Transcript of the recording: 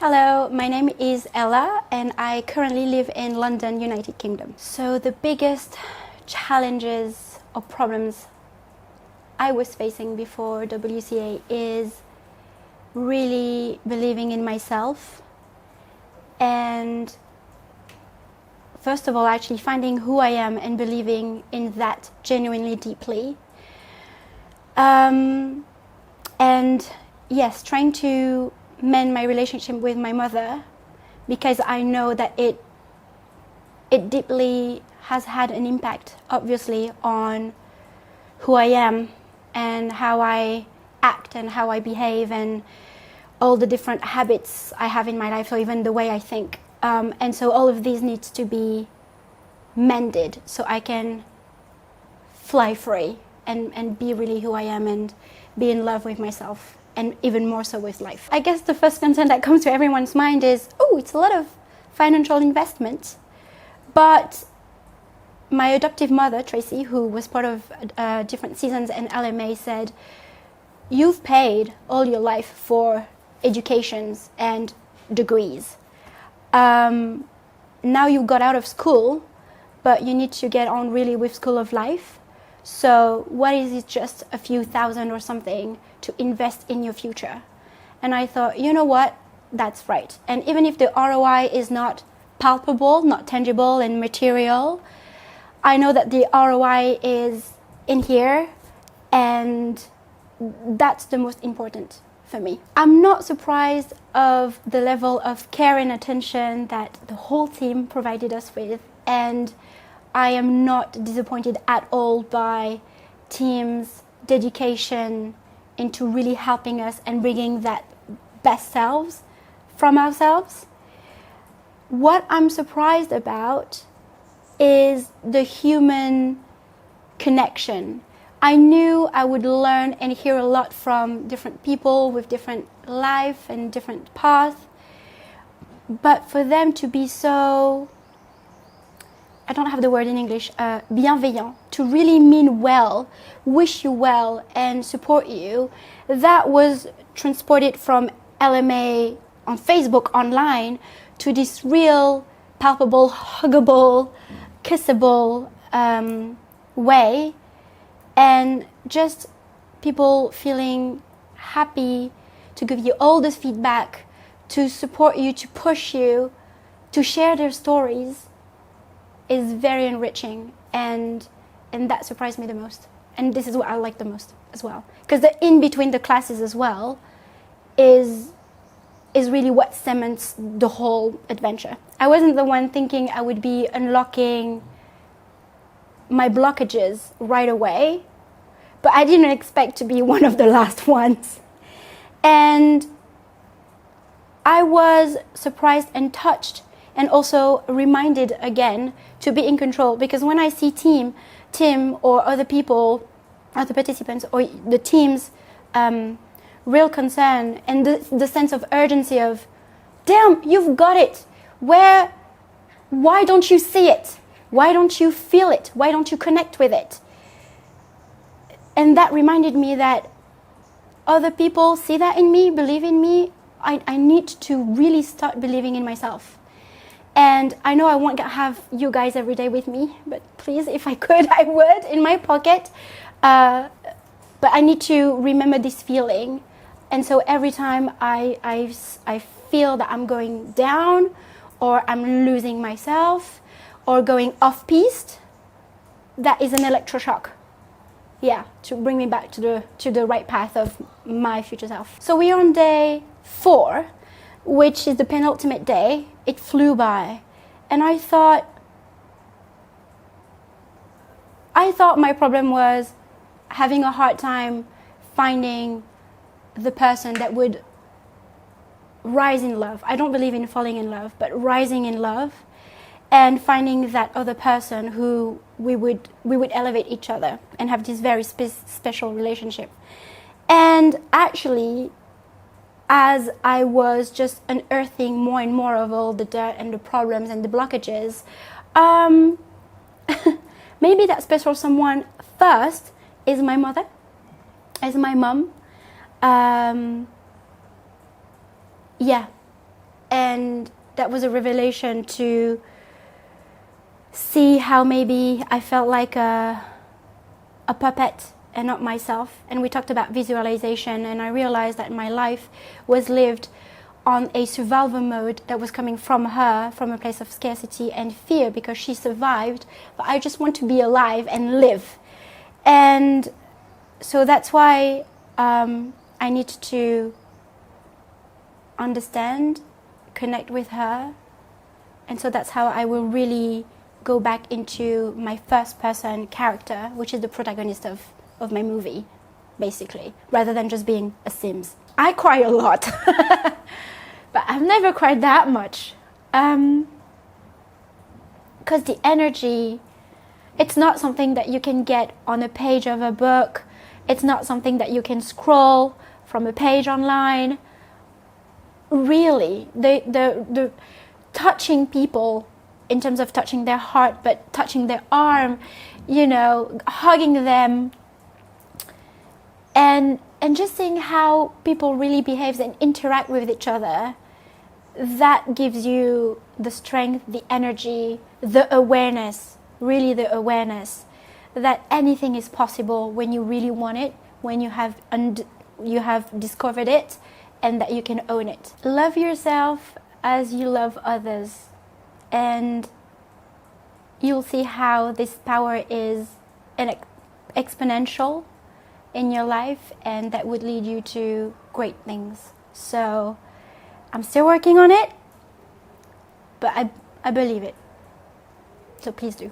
Hello, my name is Ella and I currently live in London, United Kingdom. So the biggest challenges or problems I was facing before WCA is really believing in myself and first of all actually finding who I am and believing in that genuinely deeply. And yes, trying to mend my relationship with my mother because I know that it deeply has had an impact, obviously, on who I am and how I act and how I behave and all the different habits I have in my life, or even the way I think. And so all of these needs to be mended so I can fly free and be really who I am and be in love with myself. And even more so with life. I guess the first concern that comes to everyone's mind is, oh, it's a lot of financial investment. But my adoptive mother, Tracy, who was part of different seasons in LMA, said, you've paid all your life for educations and degrees. Now you got out of school, but you need to get on really with school of life. So what is it, just a few thousand or something to invest in your future? And I thought, you know what, that's right. And even if the ROI is not palpable, not tangible and material, I know that the ROI is in here, and that's the most important for me. I'm not surprised of the level of care and attention that the whole team provided us with, and I am not disappointed at all by team's dedication into really helping us and bringing that best selves from ourselves. What I'm surprised about is the human connection. I knew I would learn and hear a lot from different people with different life and different paths, but for them to be so, I don't have the word in English, bienveillant, to really mean well, wish you well, and support you, that was transported from LMA on Facebook online to this real, palpable, huggable, kissable way, and just people feeling happy to give you all this feedback, to support you, to push you, to share their stories, is very enriching, and that surprised me the most. And this is what I like the most as well, because the in between the classes as well is really what cements the whole adventure. I wasn't the one thinking I would be unlocking my blockages right away, but I didn't expect to be one of the last ones. And I was surprised and touched, and also reminded again to be in control, because when I see Tim or other people, other participants, or the team's real concern and the sense of urgency of, damn, you've got it. Why don't you see it? Why don't you feel it? Why don't you connect with it? And that reminded me that other people see that in me, believe in me. I need to really start believing in myself. And I know I won't have you guys every day with me, but please, if I could, I would, in my pocket. But I need to remember this feeling. And so every time I feel that I'm going down, or I'm losing myself, or going off-piste, that is an electroshock. Yeah, to bring me back to the right path of my future self. So we are on day 4, which is the penultimate day. It flew by, and I thought my problem was having a hard time finding the person that would rise in love. I don't believe in falling in love, but rising in love, and finding that other person who we would elevate each other and have this very special relationship. And actually, as I was just unearthing more and more of all the dirt and the problems and the blockages, maybe that special someone first is my mother, is my mom. Yeah, And that was a revelation to see how maybe I felt like a puppet and not myself. And we talked about visualization, and I realized that my life was lived on a survival mode that was coming from her, from a place of scarcity and fear, because she survived, but I just want to be alive and live. And so that's why I need to understand, connect with her. And so that's how I will really go back into my first person character, which is the protagonist of my movie, basically, rather than just being a Sims. I cry a lot, but I've never cried that much. Because the energy, it's not something that you can get on a page of a book. It's not something that you can scroll from a page online. Really, the touching people in terms of touching their heart, but touching their arm, hugging them, and just seeing how people really behave and interact with each other, that gives you the strength, the energy, the awareness, really the awareness that anything is possible when you really want it, when you have discovered it, and that you can own it. Love yourself as you love others, and you'll see how this power is exponential in your life, and that would lead you to great things. So I'm still working on it, but I believe it. So please do.